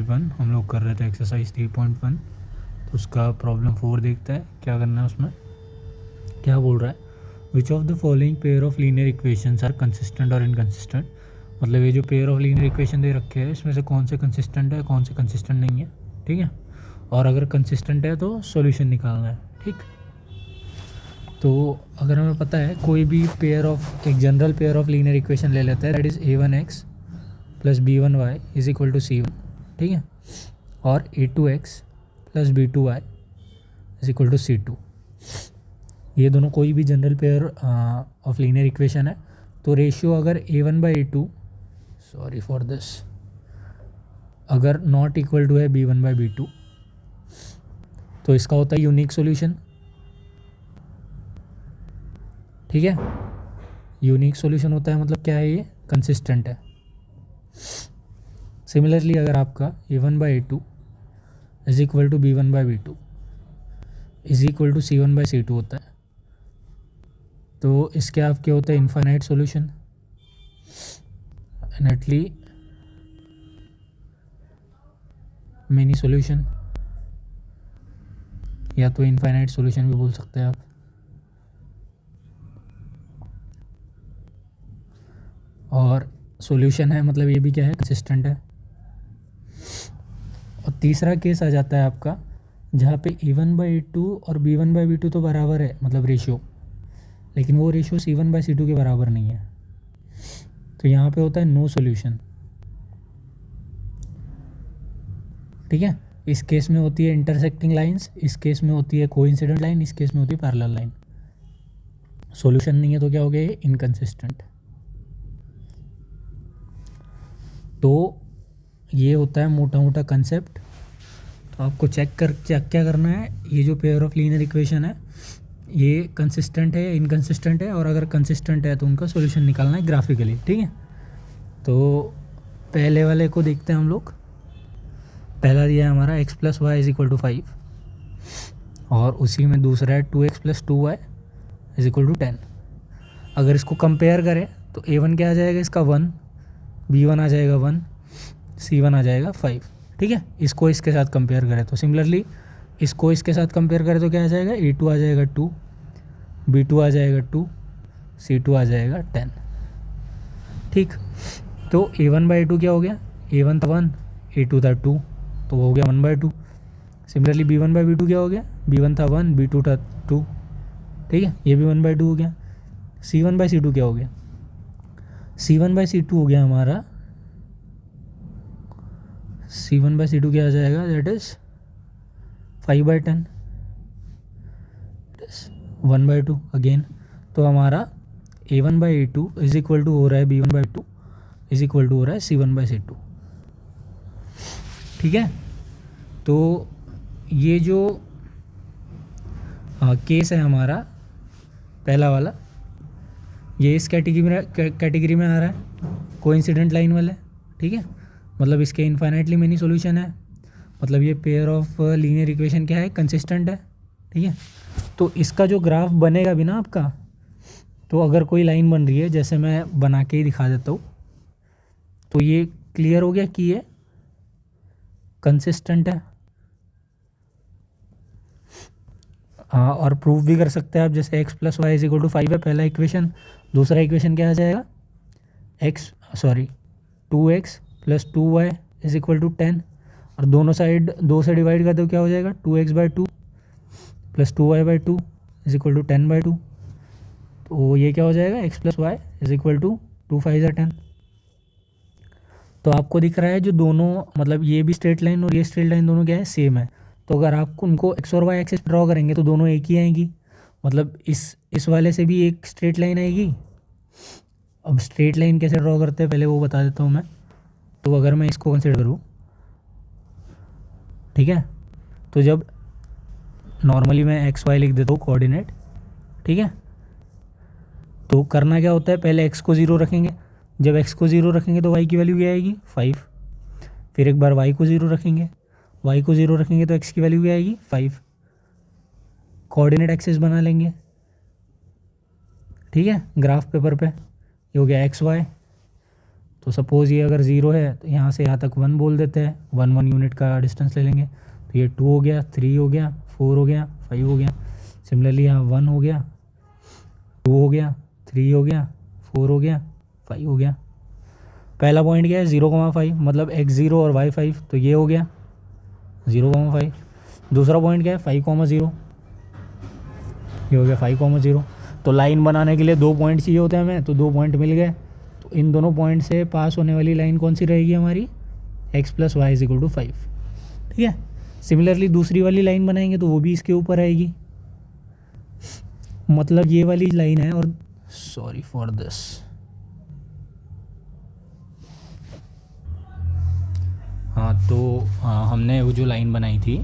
3.1 हम लोग कर रहे थे एक्सरसाइज 3.1। तो उसका प्रॉब्लम 4 देखते हैं क्या करना है उसमें। क्या बोल रहा है, which of the following pair of linear equations are consistent और इनकंसिस्टेंट। मतलब ये जो पेयर ऑफ लीनियर इक्वेशन दे रखे हैं इसमें से कौन से कंसिस्टेंट है कौन से कंसिस्टेंट नहीं है, ठीक है। और अगर कंसिस्टेंट है तो सॉल्यूशन निकालना है, ठीक। तो अगर हमें पता है कोई भी पेयर ऑफ, एक general pair of linear equation ले लेते हैं, that is a1x plus b1y is equal to c1, ठीक है। और a2x plus b2y is equal to c2। ये दोनों कोई भी general pair of linear equation है। तो रेशियो अगर a1/a2, सॉरी फॉर दिस, अगर नॉट इक्वल टू है b1/b2 तो इसका होता है यूनिक सॉल्यूशन, ठीक है। यूनिक सॉल्यूशन होता है मतलब क्या है, ये कंसिस्टेंट है। सिमिलरली अगर आपका a1/a2 is equal to b1/b2 is equal to c1/c2 होता है, तो इसके आपके होते हैं infinite solution, infinitely many solution, या तो इनफाइनाइट सॉल्यूशन भी बोल सकते हैं आप। और सॉल्यूशन है मतलब ये भी क्या है, कंसिस्टेंट है। और तीसरा केस आ जाता है आपका जहाँ पे a1/a2 और b1/b2 तो बराबर है, मतलब रेशियो, लेकिन वो रेशियो c1/c2 के बराबर नहीं है। तो यहाँ पे होता है नो सॉल्यूशन, ठीक है। इस केस में होती है इंटरसेक्टिंग लाइंस, इस केस में होती है कोइंसिडेंट लाइन, इस केस में होती है पैरेलल लाइन। सॉल्यूशन नहीं है तो क्या हो गया, ये इनकंसिस्टेंट। तो ये होता है मोटा मोटा कंसेप्ट। तो आपको चेक क्या करना है, ये जो पेयर ऑफ लीनियर इक्वेशन है ये कंसिस्टेंट है या इनकंसिस्टेंट है, और अगर कंसिस्टेंट है तो उनका सॉल्यूशन निकालना है ग्राफिकली, ठीक है। तो पहले वाले को देखते हैं हम लोग। पहला दिया है हमारा x plus y is equal to 5, और उसी में दूसरा है 2x plus 2y is equal to 10। अगर इसको कंपेयर करें तो a1 क्या आ जाएगा इसका 1, b1 आ जाएगा 1, c1 आ जाएगा 5, ठीक है। इसको इसके साथ कंपेयर करें तो सिमिलरली इसको इसके साथ कंपेयर करें तो क्या आ जाएगा, a2 आ जाएगा 2, b2 आ जाएगा 2, c2 आ जाएगा 10, ठीक। तो a1/2 क्या हो गया, a1 था 1, a2 था 2, तो वो हो गया 1/2। सिमिलरली b1/b2 क्या हो गया, b1 था 1, b2 था 2, ठीक है, ये भी 1/2 हो गया। c1/c2 क्या हो गया, c1/c2 हो गया हमारा, c1/c2 क्या आ जाएगा, दैट इज 5/10, 1/2 अगेन। तो हमारा a1/a2 इज इक्वल टू हो रहा है b1/2 इज इक्वल टू हो रहा है c1/c2, ठीक है। तो ये जो केस है हमारा पहला वाला, ये इस कैटेगरी में आ रहा है, कोइंसिडेंट लाइन वाला, ठीक है। मतलब इसके इनफाइनाइटली मेनी सॉल्यूशन है, मतलब ये पेयर ऑफ लीनियर इक्वेशन क्या है, कंसिस्टेंट है, ठीक है। तो इसका जो ग्राफ बनेगा भी ना आपका, तो अगर कोई लाइन बन रही है, जैसे मैं बना के ही दिखा देता हूँ, तो ये क्लियर हो गया कि ये कंसिस्टेंट है। हाँ, और प्रूव भी कर सकते हैं आप, जैसे x plus y is equal to 5 है पहला इक्वेशन, दूसरा इक्वेशन क्या आ जाएगा, 2x plus 2y is equal to 10, और दोनों साइड 2 से डिवाइड कर दो क्या हो जाएगा, 2x/2 plus 2y/2 is equal to 10/2। तो ये क्या हो जाएगा, x plus y is equal to 2 5 10। तो आपको दिख रहा है जो दोनों, मतलब ये भी स्ट्रेट लाइन और ये स्ट्रेट लाइन दोनों क्या है, सेम है। तो अगर आप उनको x और y एक्सिस ड्रॉ करेंगे तो दोनों एक ही आएंगी, मतलब इस वाले से भी एक स्ट्रेट लाइन आएगी। अब स्ट्रेट लाइन कैसे ड्रॉ करते हैं पहले वो बता देता हूँ मैं। तो अगर मैं इसको कंसिडर करूँ, ठीक है, तो जब नॉर्मली मैं एक्स वाई लिख देता हूँ कोऑर्डिनेट, ठीक है। तो करना क्या होता है, पहले x को 0 रखेंगे, जब x को 0 रखेंगे तो y की वैल्यू क्या आएगी, 5। फिर एक बार y को 0 रखेंगे, y को 0 रखेंगे तो x की वैल्यू क्या आएगी, 5। कोऑर्डिनेट एक्सिस बना लेंगे, ठीक है, ग्राफ पेपर पे। ये हो गया एक्स वाई, तो सपोज़ ये अगर 0 है तो यहाँ से यहाँ तक 1 बोल देते हैं, 1 यूनिट का डिस्टेंस ले लेंगे। तो ये 2 हो गया, 3 हो गया, 4 हो गया, 5 हो गया। सिमिलरली यहाँ 1 हो गया, 2 हो गया, 3 हो गया, 4 हो गया, 5 हो गया। पहला पॉइंट क्या है 0,5, मतलब x0 और y5, तो ये हो गया 0,5। दूसरा पॉइंट क्या है 5,0, ये हो गया 5,0। तो लाइन बनाने के लिए 2 पॉइंट चाहिए होते हैं हमें, तो 2 पॉइंट मिल गए। तो इन दोनों पॉइंट से पास होने वाली लाइन कौन सी रहेगी हमारी, x + y = 5। ठीक है। सिमिलरली दूसरी वाली लाइन बनाएंगे तो वो भी इसके ऊपर आएगी, मतलब ये वाली लाइन है। और सॉरी फॉर दिस, हाँ तो हमने वो जो लाइन बनाई थी,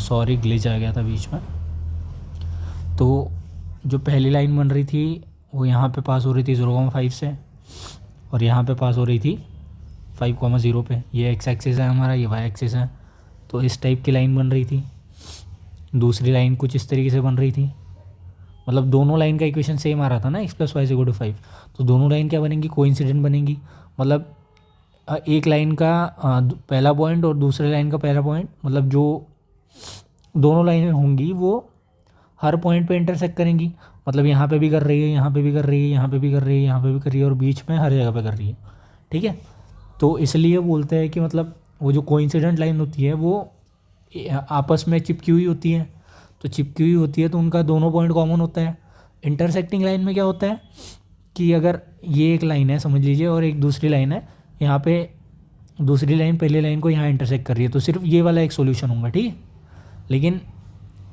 सॉरी ग्लिच आ गया था बीच में। तो जो पहली लाइन बन रही थी वो यहाँ पे पास हो रही थी 0,5 से, और यहाँ पे पास हो रही थी 5,0 पे। ये x एक्सिस है हमारा, ये y एक्सिस है। तो इस टाइप की लाइन बन रही थी। दूसरी लाइन कुछ इस तरीके से बन रही थी, मतलब दोनों लाइन का इक्वेशन सेम आ रहा था ना, x + y = 5। तो दोनों लाइन क्या बनेंगी, कोइंसिडेंट बनेंगी। मतलब एक लाइन का पहला पॉइंट और दूसरे लाइन का पहला पॉइंट, मतलब जो दोनों लाइनें होंगी वो हर पॉइंट पे इंटरसेक्ट करेंगी। मतलब यहाँ पे भी कर रही है, यहाँ पे भी कर रही है, यहाँ पे भी कर रही है, यहाँ पे भी कर रही है, और बीच में हर जगह पे कर रही है। ठीक है। तो इसलिए बोलते हैं कि मतलब वो जो कोइंसिडेंट लाइन होती है वो आपस में चिपकी हुई होती है। तो चिपकी हुई होती है तो उनका दोनों पॉइंट कॉमन होता है। इंटरसेक्टिंग लाइन में क्या होता है कि अगर ये एक लाइन है समझ लीजिए, और एक दूसरी लाइन है, यहाँ पे दूसरी लाइन पहली लाइन को यहाँ इंटरसेक्ट कर रही है, तो सिर्फ ये वाला एक सॉल्यूशन होगा। ठीक है। लेकिन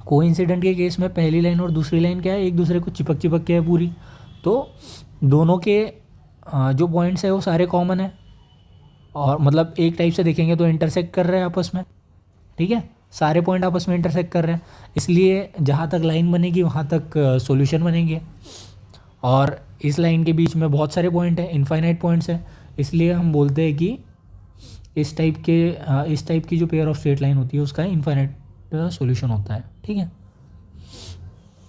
कोइंसिडेंट के केस में पहली लाइन और दूसरी लाइन क्या है, एक दूसरे को चिपक चिपक के है पूरी। तो दोनों के जो पॉइंट्स है वो सारे कॉमन है, और मतलब एक टाइप से देखेंगे तो इंटरसेक्ट कर रहे हैं आपस में। ठीक है। सारे पॉइंट आपस में इंटरसेक्ट कर रहे हैं, इसलिए जहाँ तक लाइन बनेगी वहाँ तक सॉल्यूशन बनेंगे। और इस लाइन के बीच में बहुत सारे पॉइंट हैं, इनफाइनाइट पॉइंट्स हैं, इसलिए हम बोलते हैं कि इस टाइप की जो पेयर ऑफ स्ट्रेट लाइन होती है उसका इनफाइनाइट सॉल्यूशन होता है। ठीक है।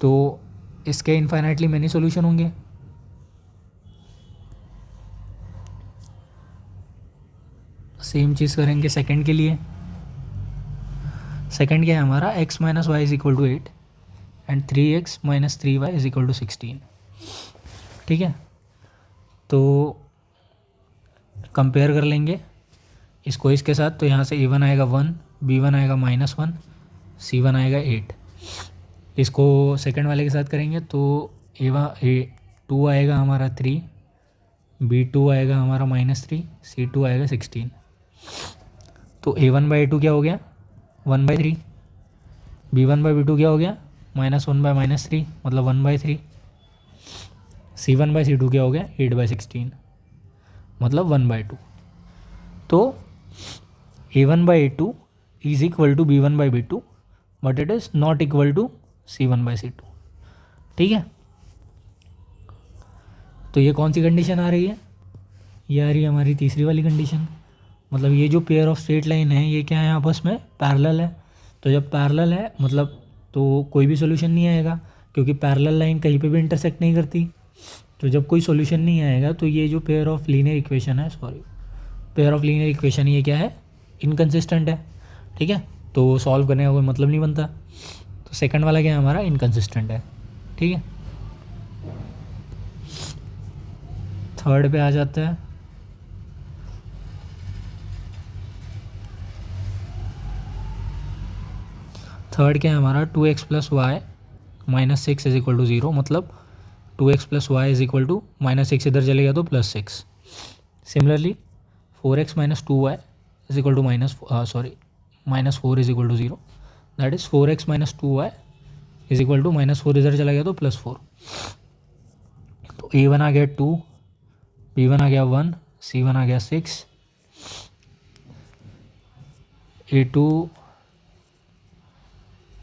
तो इसके इनफाइनाइटली मैनी सॉल्यूशन होंगे। सेम चीज़ करेंगे सेकंड के लिए। सेकंड क्या है हमारा, x - y = 8 and 3x - 3y = 16। ठीक है। तो कंपेयर कर लेंगे इसको इसके साथ। तो यहाँ से a1 आएगा 1, b1 आएगा -1, c1 आएगा 8। इसको सेकंड वाले के साथ करेंगे तो a2 आएगा हमारा 3, b2 आएगा हमारा -3, c2 आएगा 16। तो a1/a2 क्या हो गया 1/3, b1/b2 क्या हो गया -1/-3 मतलब 1/3, c1/c2 क्या हो गया 8/16 मतलब 1/2। तो a1/a2 is equal to b1/b2 but it is not equal to c1/c2। ठीक है। तो ये कौन सी कंडीशन आ रही है, ये आ रही है हमारी तीसरी वाली कंडीशन। मतलब ये जो पेयर ऑफ स्ट्रेट लाइन है ये क्या है, आपस में पैरेलल है। तो जब पैरेलल है मतलब तो कोई भी सॉल्यूशन नहीं आएगा, क्योंकि पैरेलल लाइन कहीं पे भी इंटरसेक्ट नहीं करती। तो जब कोई सॉल्यूशन नहीं आएगा तो ये जो पेयर ऑफ लीनियर इक्वेशन है, पेयर ऑफ लीनियर इक्वेशन ये क्या है, इनकंसिस्टेंट है। ठीक है। तो सॉल्व करने का कोई मतलब नहीं बनता। तो सेकंड वाला क्या है हमारा, इनकंसिस्टेंट है। ठीक है। थर्ड पे आ जाता है। थर्ड क्या है हमारा, 2x + y - 6 = 0, मतलब 2x + y -6 इधर चलेगा तो +6। Similarly 4x - 2y -4 = 0, that is 4x - 2y -4 इधर चला गया तो +4। तो a1 आ गया 2, b1 आ गया 1, c1 आ गया 6, a2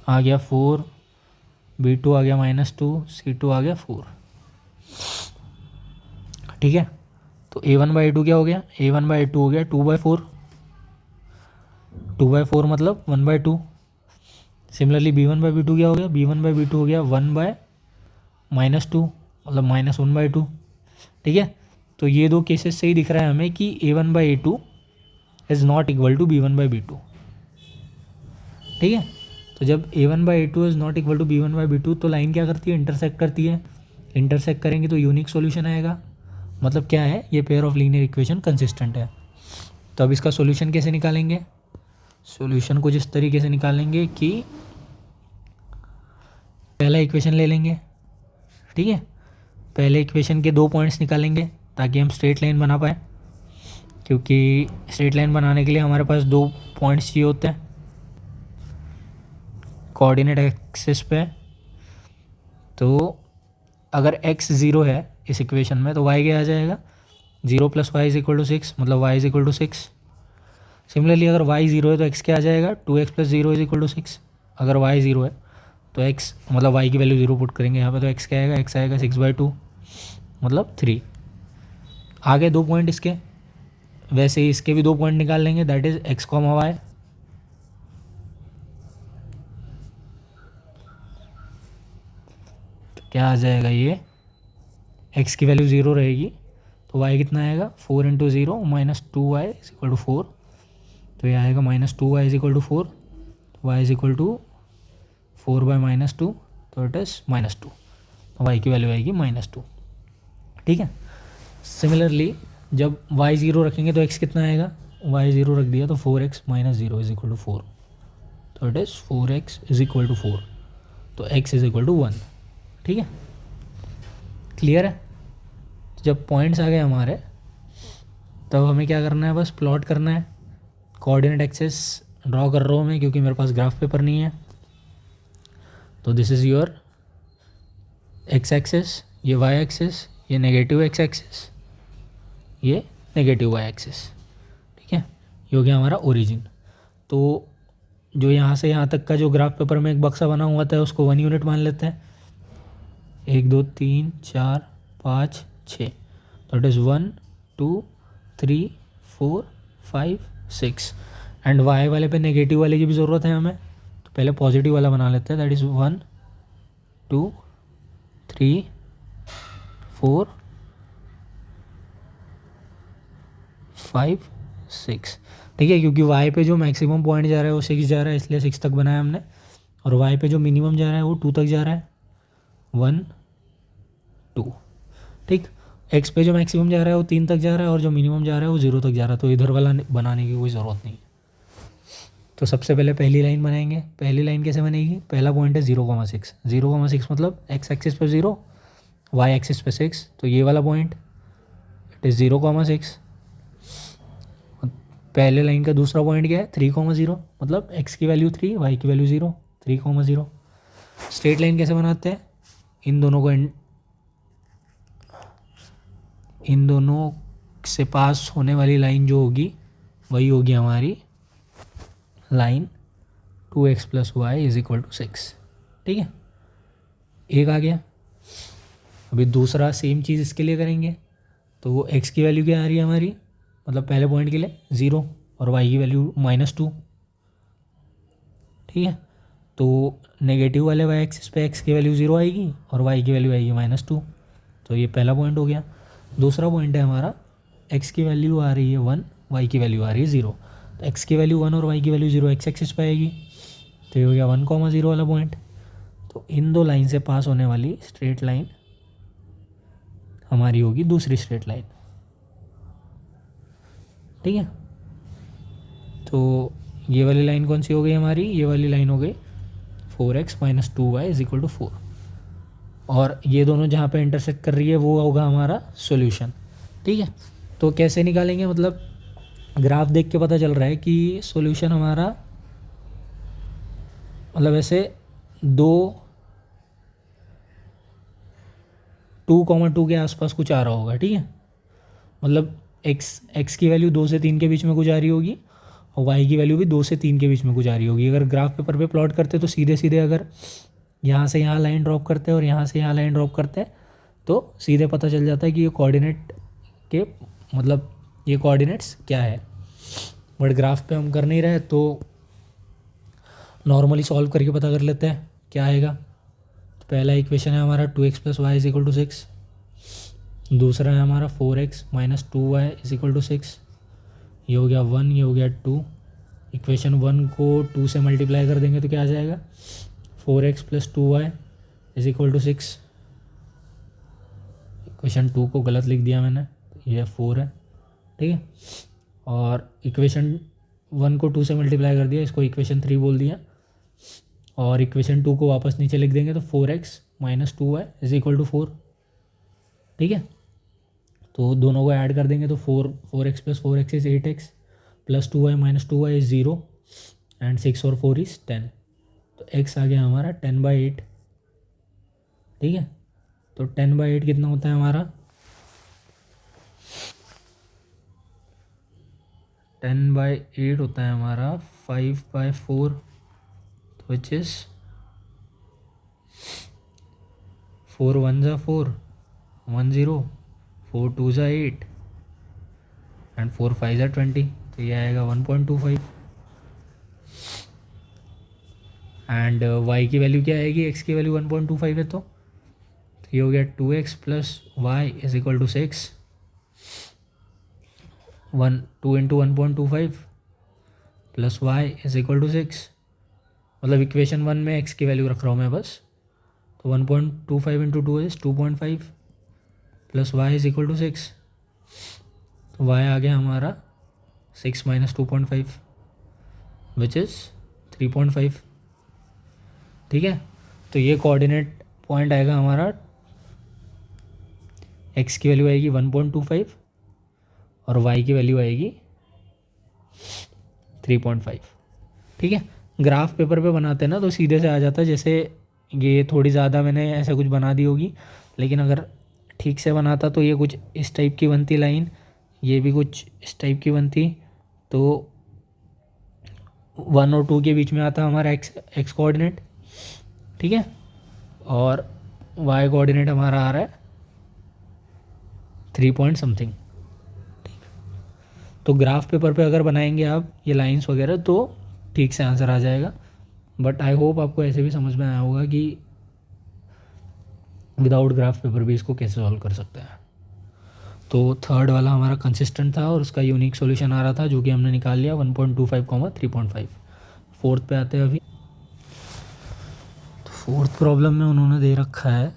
आ गया 4, b2 आ गया -2, c2 आ गया 4। ठीक है। तो a1/a2 क्या हो गया, a1/a2 हो गया 2/4, 2/4 मतलब 1/2। सिमिलरली b1/b2 क्या हो गया, b1/b2 हो गया 1/-2 मतलब -1/2। ठीक है। तो ये दो केसेस से ही दिख रहा है हमें कि a1/a2 is not equal to b1/b2। ठीक है, तो जब a1/a2 is not equal to b1/b2 तो लाइन क्या करती है, इंटरसेक्ट करती है। इंटरसेक्ट करेंगे तो यूनिक सॉल्यूशन आएगा, मतलब क्या है, ये pair of linear equation consistent है। तो अब इसका सॉल्यूशन कैसे निकालेंगे, सॉल्यूशन कुछ इस तरीके से निकालेंगे कि पहला इक्वेशन ले लेंगे। ठीक है, पहले इक्वेशन के 2 पॉइंट्स निकालेंगे ताकि हम स्ट्रेट लाइन बना पाए, क्योंकि स्ट्रेट लाइन बनाने के लिए हमारे पास 2 पॉइंट्स चाहिए होते हैं कोऑर्डिनेट एक्सिस पे। तो अगर x 0 है इस इक्वेशन में तो y क्या आ जाएगा, 0 + y = 6, मतलब y = 6। सिमिलरली अगर y 0 है तो x क्या आ जाएगा, 2x + 0 = 6। अगर y 0 है तो x मतलब y की वैल्यू 0 पुट करेंगे यहाँ पे, तो x क्या आएगा, x आएगा 6/2 मतलब 3। आगे 2 पॉइंट इसके, वैसे ही इसके भी 2 पॉइंट निकाल लेंगे, दैट इज़ x, y। तो क्या आ जाएगा, ये x की वैल्यू 0 रहेगी तो y कितना आएगा, 4 × 0 - 2y = 4। तो ये आएगा -2y = 4, y = 4/-2, तो इट इज़ -2, y की वैल्यू आएगी -2। ठीक है, सिमिलरली जब y 0 रखेंगे तो x कितना आएगा, y 0 रख दिया तो 4x - 0 = 4, तो इट इज़ 4x = 4, तो x = 1। ठीक है, क्लियर है। जब पॉइंट्स आ गए हमारे तब हमें क्या करना है, बस प्लॉट करना है। कोऑर्डिनेट एक्सिस ड्रॉ कर रहा हूँ मैं क्योंकि मेरे पास ग्राफ पेपर नहीं है। तो this is your x axis, ये वाई एक्सिस, ये नेगेटिव एक्स एक्सिस, ये नेगेटिव वाई एक्सिस। ठीक है, ये हो गया हमारा ओरिजिन। तो जो यहाँ से यहाँ तक का जो ग्राफ पेपर में एक बक्सा बना हुआ था उसको 1 यूनिट मान लेते हैं। 1 2 3 4 5 6, तो इट इज़ 1 2 3 4 5 6। एंड वाई वाले पे नेगेटिव वाले की भी ज़रूरत है हमें, तो पहले पॉजिटिव वाला बना लेते हैं, दैट इज़ 1 2 3 4 5 6। ठीक है, क्योंकि y पे जो मैक्सिमम पॉइंट जा रहा है वो 6 जा रहा है, इसलिए 6 तक बनाया हमने। और y पे जो मिनिमम जा रहा है वो 2 तक जा रहा है, 1 2। ठीक, x पे जो मैक्सिमम जा रहा है वो 3 तक जा रहा है और जो मिनिमम जा रहा है वो 0 तक जा रहा है, तो इधर वाला बनाने की कोई ज़रूरत नहीं है। तो सबसे पहले पहली लाइन बनाएंगे। पहली लाइन कैसे बनेगी, पहला पॉइंट है 0,6, 0,6 मतलब x एक्सिस पे 0, y एक्सिस पे 6, तो ये वाला पॉइंट इट इज़ 0,6। पहले लाइन का दूसरा पॉइंट क्या है, 3,0, मतलब x की वैल्यू 3, y की वैल्यू 0, 3,0। स्ट्रेट लाइन कैसे बनाते हैं, इन दोनों से पास होने वाली लाइन जो होगी वही होगी हमारी लाइन 2x + y = 6। ठीक है, एक आ गया। अभी दूसरा सेम चीज़ इसके लिए करेंगे। तो वो x की वैल्यू क्या आ रही है हमारी, मतलब पहले पॉइंट के लिए 0 और y की वैल्यू -2। ठीक है, तो नेगेटिव वाले y एक्सिस पे x की वैल्यू 0 आएगी और y की वैल्यू आएगी -2, तो ये पहला पॉइंट हो गया। दूसरा पॉइंट है हमारा x की वैल्यू आ रही है 1, y की वैल्यू आ रही है 0, तो x की वैल्यू 1 और y की वैल्यू 0 x एक्सिस पे आएगी, तो ये हो गया 1,0 वाला पॉइंट। तो इन दो लाइन से पास होने वाली स्ट्रेट लाइन हमारी होगी दूसरी स्ट्रेट लाइन। ठीक है, तो ये वाली लाइन कौन सी हो गई हमारी, ये वाली लाइन हो गई 4x - 2y = 4, और ये दोनों जहाँ पे इंटरसेक्ट कर रही है वो होगा हमारा सॉल्यूशन। ठीक है, तो कैसे निकालेंगे, मतलब ग्राफ देख के पता चल रहा है कि सॉल्यूशन हमारा मतलब ऐसे 2,2 के आसपास कुछ आ रहा होगा। ठीक है, मतलब x की वैल्यू 2 से 3 के बीच में कुछ आ रही होगी और y की वैल्यू भी 2 से 3 के बीच में कुछ आ रही होगी। अगर ग्राफ पेपर पे प्लॉट करते तो सीधे सीधे अगर यहाँ से यहाँ लाइन ड्रॉप करते हैं और यहाँ से यहाँ लाइन ड्रॉप करते हैं तो सीधे पता चल जाता है कि ये कोऑर्डिनेट के मतलब ये कोऑर्डिनेट्स क्या है। बट ग्राफ पे हम कर नहीं रहे तो नॉर्मली सॉल्व करके पता कर लेते हैं क्या आएगा। तो पहला इक्वेशन है हमारा 2x + y = 6, दूसरा है हमारा 4x minus 2y is equal to 6, ये हो गया 1, ये हो गया 2। इक्वेशन 1 को 2 से मल्टीप्लाई कर देंगे तो क्या आ जाएगा, 4x plus 2y is equal to 6। Equation 2 को गलत लिख दिया मैंने, ये 4 है, ठीक है। और इक्वेशन 1 को 2 से मल्टीप्लाई कर दिया, इसको इक्वेशन 3 बोल दिया। और इक्वेशन 2 को वापस नीचे लिख देंगे तो 4x minus 2y is equal to 4, ठीक है। तो दोनों को ऐड कर देंगे तो 4x plus 4x is 8x plus 2y minus 2y is 0 and 6 और 4 इज 10। तो x आ गया हमारा 10/8, ठीक है। तो 10/8 कितना होता है हमारा, 10/8 होता है हमारा 5/4, विच इज 4 1 जा 4 1 0, 4 2 जा 8 एंड 4 5 जा 20। तो ये आएगा 1.25। एंड y की वैल्यू क्या आएगी, x की वैल्यू 1.25 है, तो ये हो गया 2x plus y is equal to 6, 2 into 1.25 plus y is equal to 6। मतलब इक्वेशन 1 में x की वैल्यू रख रहा हूँ मैं बस। तो 1.25 into 2 is 2.5 plus y is equal to 6। तो y आ गया हमारा 6 माइनस 2.5 विच इज़ 3.5, ठीक है। तो ये कोऑर्डिनेट पॉइंट आएगा हमारा, x की वैल्यू आएगी 1.25 और y की वैल्यू आएगी 3.5, ठीक है। ग्राफ पेपर पे बनाते हैं ना तो सीधे से आ जाता है, जैसे ये थोड़ी ज़्यादा मैंने ऐसा कुछ बना दी होगी, लेकिन अगर ठीक से बनाता तो ये कुछ इस टाइप की बनती लाइन, ये भी कुछ इस टाइप की बनती। तो 1 और 2 के बीच में आता हमारा एक्स कोऑर्डिनेट, ठीक है। और y कोऑर्डिनेट हमारा आ रहा है 3 पॉइंट समथिंग। तो ग्राफ पेपर पे अगर बनाएंगे आप ये लाइंस वगैरह तो ठीक से आंसर आ जाएगा। बट आई होप आपको ऐसे भी समझ में आया होगा कि विदाउट ग्राफ पेपर भी इसको कैसे सॉल्व कर सकते हैं। तो थर्ड वाला हमारा कंसिस्टेंट था और उसका यूनिक सॉल्यूशन आ रहा था जो कि हमने निकाल लिया 1.25, 3.5। फोर्थ पे आते हैं अभी। तो फोर्थ प्रॉब्लम में उन्होंने दे रखा है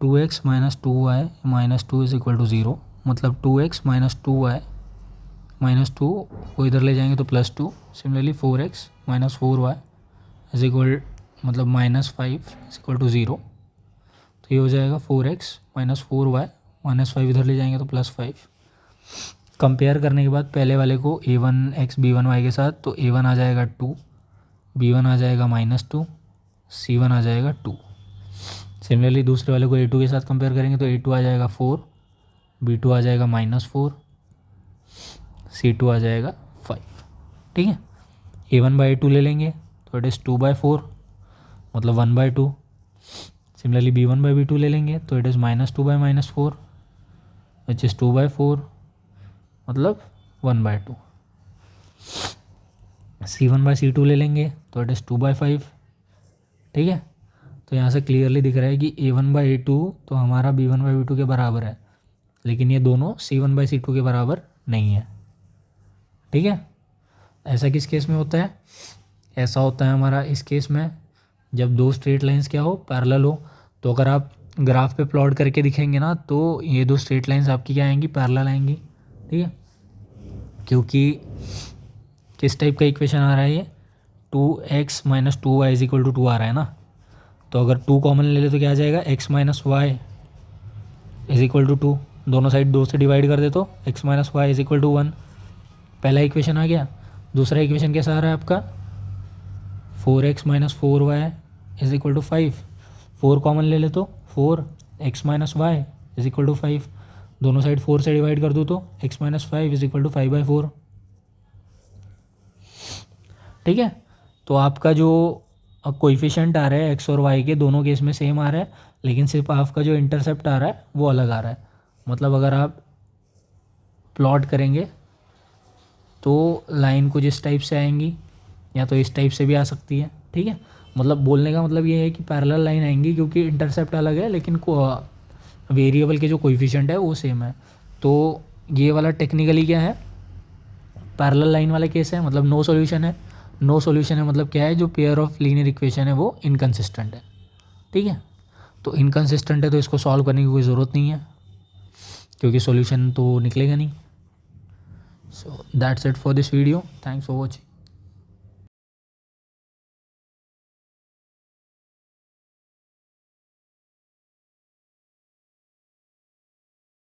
2x minus 2y minus 2 is equal to 0। मतलब 2x माइनस 2y माइनस 2 को इधर ले जाएंगे तो plus 2। Similarly 4x minus 4y is equal मतलब माइनस 5 इज इक्वल टू 0। तो ये हो जाएगा 4x माइनस 4y माइनस 5 इधर ले जाएंगे तो प्लस 5। कंपेयर करने के बाद पहले वाले को a1x b1y के साथ, तो a1 आ जाएगा 2, b1 आ जाएगा -2, c1 आ जाएगा 2। सिमिलरली दूसरे वाले को a2 के साथ कंपेयर करेंगे तो a2 आ जाएगा 4, b2 आ जाएगा -4, c2 आ जाएगा 5, ठीक है। a1/2 ले लेंगे तो इट इज़ 2/4 मतलब 1/2। सिमिलरली b1/b2 ले लेंगे तो इट इज़ -2/-4 विच इज़ 2/4 मतलब 1/2। c1/c2 ले लेंगे तो इट इज़ 2/5, ठीक है। तो यहाँ से क्लियरली दिख रहा है कि a1/a2 तो हमारा b1/b2 के बराबर है, लेकिन ये दोनों c1/c2 के बराबर नहीं है, ठीक है। ऐसा किस केस में होता है, ऐसा होता है हमारा इस केस में जब दो स्ट्रेट लाइंस क्या हो, पैरेलल हो। तो अगर आप ग्राफ पे प्लॉट करके दिखेंगे ना तो ये दो स्ट्रेट लाइंस आपकी क्या आएंगी, पैरेलल आएंगी, ठीक है। क्योंकि किस टाइप का इक्वेशन आ रहा है, ये 2x minus 2y is equal to 2 आ रहा है ना। तो अगर 2 कॉमन ले ले तो क्या आ जाएगा, x minus y is equal to 2। दोनों साइड 2 से डिवाइड कर दे तो x minus y is equal to 1। पहला इक्वेशन आ गया। दूसरा इक्वेशन कैसा आ रहा है आपका, 4x minus 4y is equal to 5। 4 common ले ले तो 4x minus y is equal to 5। दोनों साइड 4 से डिवाइड कर दूँ तो x minus 5 is equal to 5/4, ठीक है। तो आपका जो कोएफिशिएंट आ रहा है x और y के दोनों केस में सेम आ रहा है, लेकिन सिर्फ आपका जो इंटरसेप्ट आ रहा है वो अलग आ रहा है। मतलब अगर आप प्लॉट करेंगे तो लाइन कुछ इस टाइप से आएंगी या तो इस टाइप से भी आ सकती है, ठीक है। मतलब बोलने का मतलब ये है कि पैरेलल लाइन आएंगी क्योंकि इंटरसेप्ट अलग है लेकिन वेरिएबल के जो कोएफिशिएंट है वो सेम है। तो ये वाला टेक्निकली क्या है, पैरेलल लाइन वाला केस है, मतलब नो सॉल्यूशन है। नो सॉल्यूशन है मतलब क्या है, जो पेयर ऑफ लीनियर इक्वेशन है वो इनकंसिस्टेंट है। ठीक है, तो इनकंसिस्टेंट है तो इसको सॉल्व करने की कोई ज़रूरत नहीं है, क्योंकि सॉल्यूशन तो निकलेगा नहीं। So that's it for this video, thanks for watching.